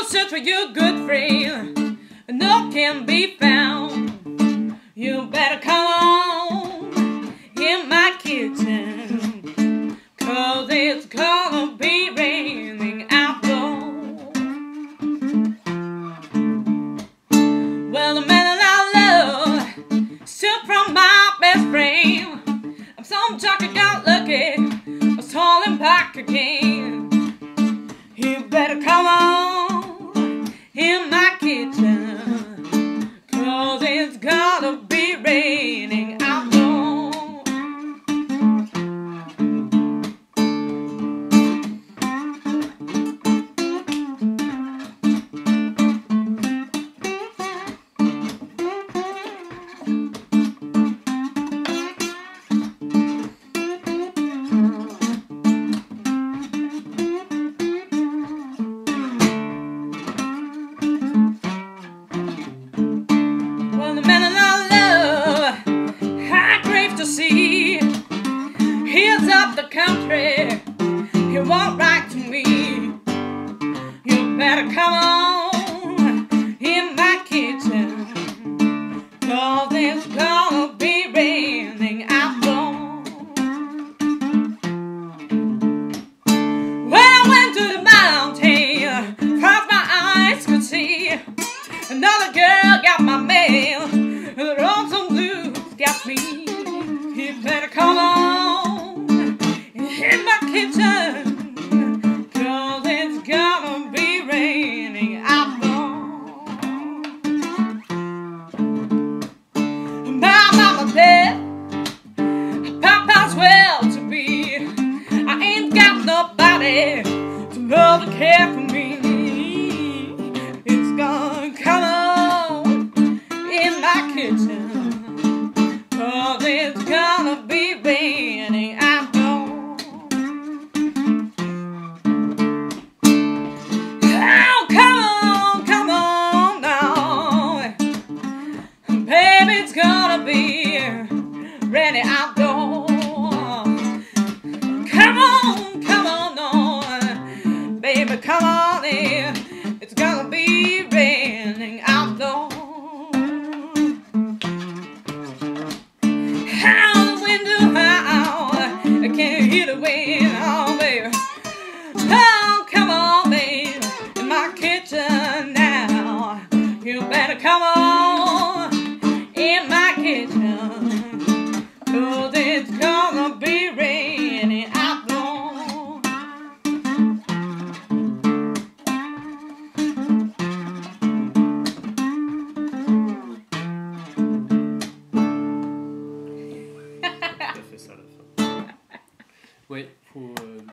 search for your good friend, no can be found. You better come on in my kitchen, 'cause it's gonna be raining outdoors. Well, the man that I love took from my best friend. I'm some jockey got lucky, I saw him back again. You better come on in my kitchen, 'cause it's gonna be raining outdoors. See, here's up the country, he won't write to me. You better come on in my kitchen, 'cause it's gonna be raining outdoors. When I went to the mountain, first my eyes could see another girl got my mail, the roads and blues got me. You better come on in my kitchen, 'cause it's gonna be raining outdoors. My mama said, Papa's well to be. I ain't got nobody to love and care for me. It's gonna come on in my kitchen, 'cause it's gonna be raining outdoors. Oh, come on now, baby, it's gonna be raining outdoors. Come on, no, baby, come on in, it's gonna be raining outdoors. I can't hear the wind, oh baby. Oh, come on, baby, in my kitchen now. You better come on in my kitchen.